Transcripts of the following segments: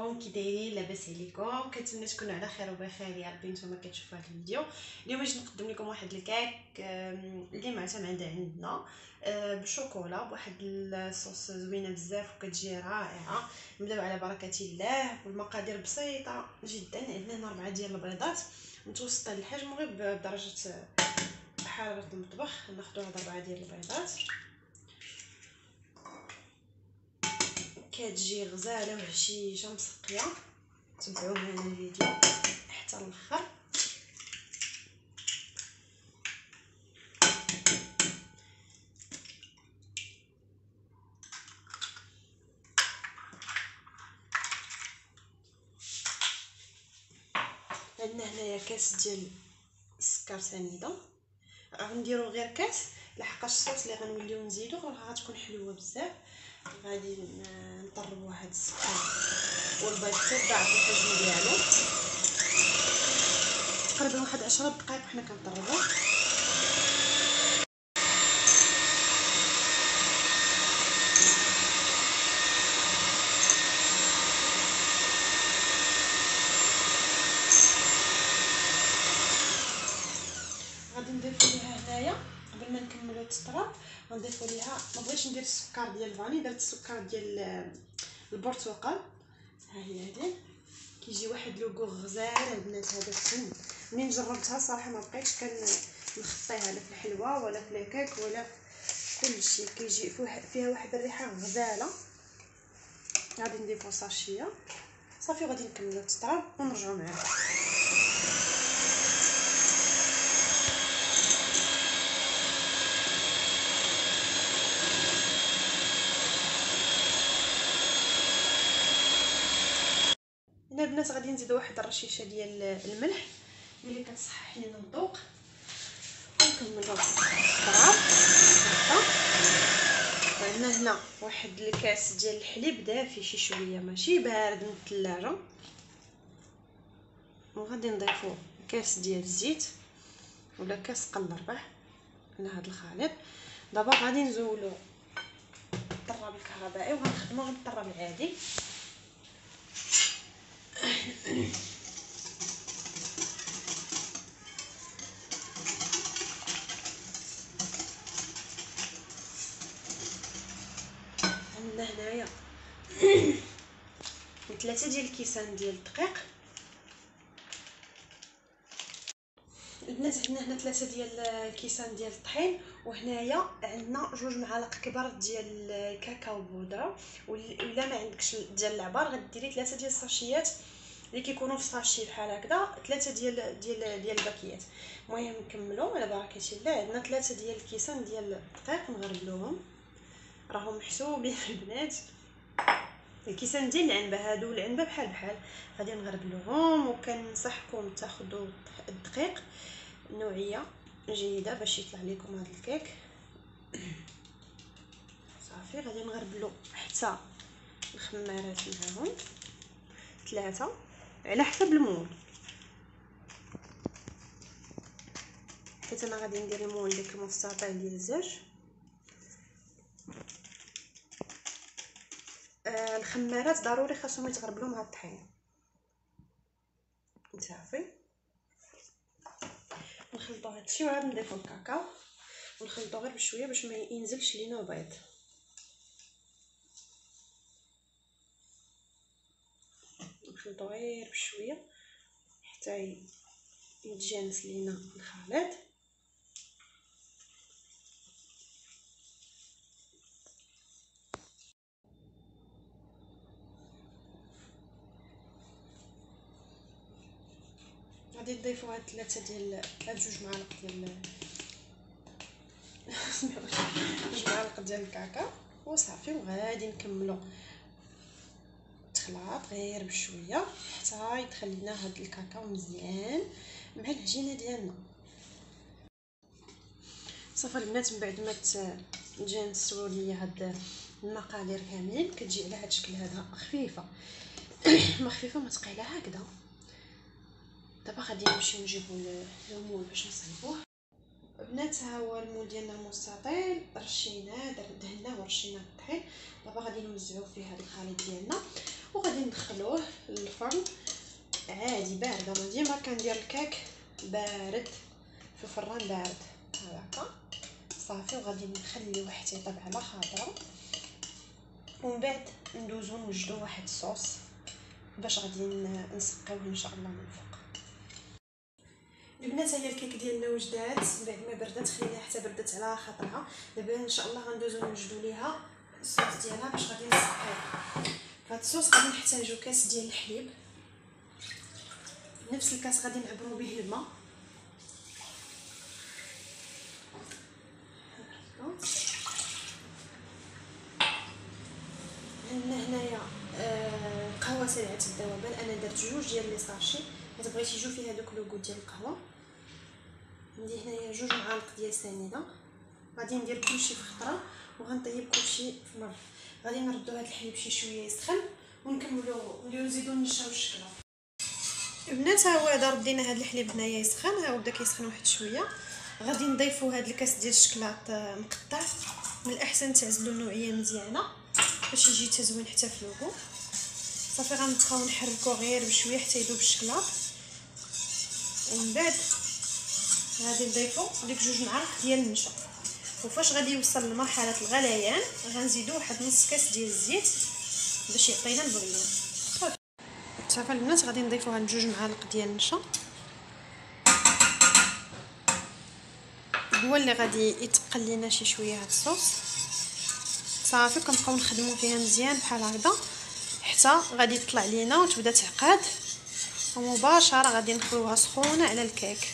عليكم، كي دايرين؟ لاباس عليكم؟ كنتمنى تكونوا على خير وبخير يا ربي نتوما كتشوفوا هذا الفيديو. اليوم باش نقدم لكم واحد الكيك اللي معتمد عندنا بالشوكولا بواحد الصوص زوينه بزاف وكتجي رائعه. نبداو على بركه الله، والمقادير بسيطه جدا. عندنا هنا 4 ديال البيضات متوسطه الحجم، غير بدرجه حراره المطبخ. ناخذ هاد 4 ديال البيضات، كتجي غزاله وهشيشه مسقيه. تبعوا معنا الفيديو حتى الاخر. عندنا هنايا كاس ديال السكر سنيده، غنديرو غير كاس لحقاش الصوص اللي غنوليو نزيدو راه غتكون حلوه بزاف. غادي نطربوا هاد السكر والبيض حتى ضاعف الحجم ديالو، تقريبا واحد 10 دقائق حنا كنطربوه. غادي نضيفو ليها هنايا قبل ما نكملو التطراب، غنضيفو ليها، ما بغيتش ندير السكر ديال الفاني، درت السكر ديال البرتقال. ها هي هذه كيجي واحد لوغو غزال البنات. هذا الفن منين جربتها صراحه ما بقيتش كنخطيها لا في الحلوه ولا في الكيك ولا كلشي، كيجي فيها واحد الريحه غزاله. غادي نضيفو ساشيه صافي، غادي نكملو التطراب ونرجعو معاكم. هنا البنات غادي نزيدو واحد الرشيشه ديال الملح اللي كتصحح لينا الذوق، ونكملو التطراب. عندنا هنا واحد الكاس ديال الحليب دافي شي شويه ماشي بارد من الثلاجه، وغادي نضيفو كاس ديال الزيت ولا كاس قلربه على هذا الخليط. دابا غادي نزولو الطراب الكهربائي وغنخدمو غير الطراب العادي. عندنا هنايا 3 ديال الكيسان ديال الدقيق. البنات عندنا هنا 3 ديال الكيسان ديال الطحين، وهنايا عندنا 2 معالق كبار ديال الكاكاو بودره، ولا ما عندكش ديال العبار غديري 3 ديال الساشيات اللي كيكونوا في ساشي بحال هكذا، 3 ديال الباكيات. المهم نكملوا على بركه الله. عندنا 3 ديال الكيسان ديال الدقيق نغربلوهم، راهم محسوبين البنات. الكيسان ديال العنبه هادو، العنبه بحال غادي نغربلوهم، وكنصحكم تاخذوا الدقيق نوعيه جيده باش يطلع لكم هذا الكيك. صافي غادي نغربلو حتى الخمارات معاهم 3 على حسب المول، حيت انا غادي ندير المول ديك المستطيل ديال الزاج. الخمارات ضروري خاصهم يتغربلوا مع الطحين. صافي نخلطوا هادشي وعاد نضيفوا الكاكاو ونخلطوا غير بشويه باش ما ينزلش لينا البيض. نخلطوا غير بشويه حتى يتجانس لينا الخليط. غادي نضيفوا هاد 3 ديال هاد 2 معالق ديال 2 معالق ديال الكاكاو وصافي، وغادي نكملوا التخلاط غير بشويه حتى يدخل لنا هاد الكاكاو مزيان مع العجينه ديالنا. صافي البنات من بعد ما تجانسوا لي هاد المقادير كاملين كتجي على هاد الشكل هذا، خفيفه ما خفيفه ما ثقيله هكذا. دابا غادي نمشيو نجيبو المول باش نصايبوه. بنات ها هو المول ديالنا المستطيل، رشيناه دهناه ورشيناه الطحين. دابا غادي نوزعو فيه هذا الخليط ديالنا وغادي ندخلوه للفرن عادي بارد. انا ديما كندير الكيك بارد في الفران بارد هكا صافي. وغادي نخليوه حتى يطيب على خاطره، ومن بعد ندوزو نوجدو واحد الصوص باش غادي نسقيوه ان شاء الله من الفوق. البنات هي الكيك ديالنا وجدات بعد ما بردات، خليناها حتى بردت على خاطرها. دابا ان شاء الله غندوزو نوجدو ليها الصوص ديالها باش غادي نسقيوها. فهاد الصوص غادي نحتاجو كاس ديال الحليب، نفس الكاس غادي نعبرو به الماء. عندنا هنايا قهوه سريعه الذوبان، انا درت 2 ديال لي ساشي، الا بغيتي يجيو فيها دوك لوغو ديال القهوه. عندي هنايا 2 معالق ديال سنيده. غادي ندير كلشي في خطره وغنطيب كلشي في مره. غادي نردو هاد الحليب شي شويه يسخن ونكملو نزيدو نشاو الشكله. البنات ها هو هذا ردينا هاد الحليب هنايا يسخن، ها هو بدا كيسخن واحد شويه. غادي نضيفو هاد الكاس ديال الشكلاط مقطع، من الاحسن تعزلوا نوعيه مزيانه باش يجي تزوين حتى في لوغو. صافي غنبقاو نحركو غير بشويه حتى يذوب الشكلاط، ومن بعد غادي نضيفو ديك 2 معالق ديال النشا. وفاش غادي يوصل لمرحله الغليان غنزيدو واحد نص كاس ديال الزيت باش يعطينا البغيون. صافي البنات غادي نضيفو هاد 2 معالق ديال النشا، هو اللي غادي يتقل لينا شي شويه هاد الصوص. صافي كنبقاو نخدمو فيها مزيان بحال هكذا حتى غادي تطلع لينا وتبدا تعقاد، ومباشره غادي نخلوها سخونه على الكيك.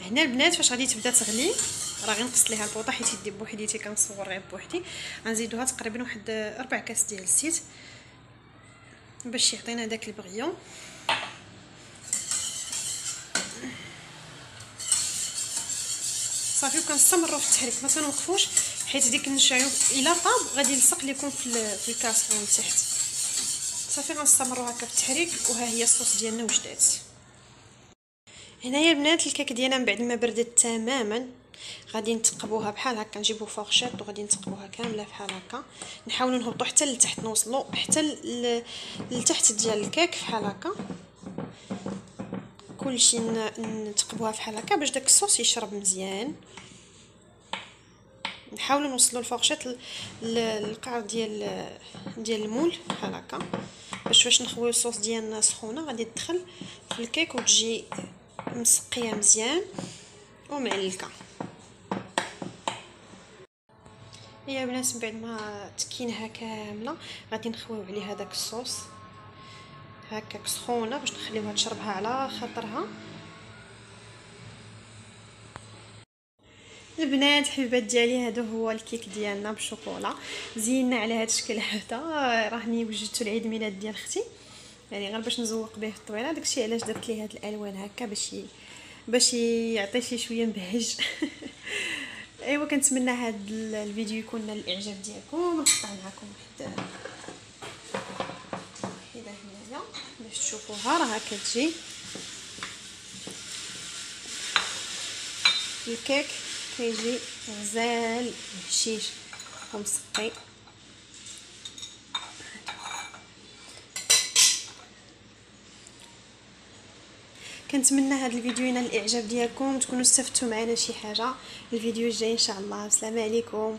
هنا البنات فاش غادي تبدا تغلي راه غنقص ليها البوطه حيت يدي بوحديتي كنصور غير بوحدي. غنزيدوها تقريبا واحد 4 كاس ديال الزيت باش يعطينا داك البغيون. صافي وكنستمروا في التحريك ما كنوقفوش حيت ديك النشا الا طاب غادي يلصق لكم في الكاس من تحت. صافي غنستمروا هكا في التحريك. وها هي الصوص ديالنا وجدات. هنايا البنات الكيك ديالنا من بعد ما بردت تماما غادي نتقبوها بحال هكا، نجيبو فورشيط وغادي نتقبوها كامله بحال هكا. نحاولوا نهبطوا حتى لتحت، نوصلوا حتى لتحت ديال الكيك بحال هكا، كلشي نتقبوها بحال هكا باش داك الصوص يشرب مزيان. نحاولوا نوصلوا الفورشيط للقعر ديال المول بحال هكا باش فاش نخويو الصوص ديالنا سخونه غادي تدخل في الكيك وتجي مسقيه مزيان ومعلكه. يا بنات من بعد ما تكينها كامله غادي نخويو عليها داك الصوص هكاك سخونه باش نخليوها تشربها على خاطرها. البنات حبيبات ديالي هادو هو الكيك ديالنا بالشوكولا، زينا على هذا الشكل هذا. راني وجدت العيد ميلاد ديال اختي يعني غير باش نزوق به في الطويله، داكشي علاش درت ليه هاد الالوان هكا باش يعطي شي شويه مبهج. ايوا كنتمنى هاد الفيديو يكون نال الاعجاب ديالكم، ونقطع معكم واحده هنايا باش تشوفوها. راه هكا تجي الكيك كيجي غزال هشيش ومسقي. كنتمنى هذا الفيديو ينال الاعجاب ديالكم، تكونوا استفدتوا معنا شي حاجه. الفيديو الجاي ان شاء الله. السلام عليكم.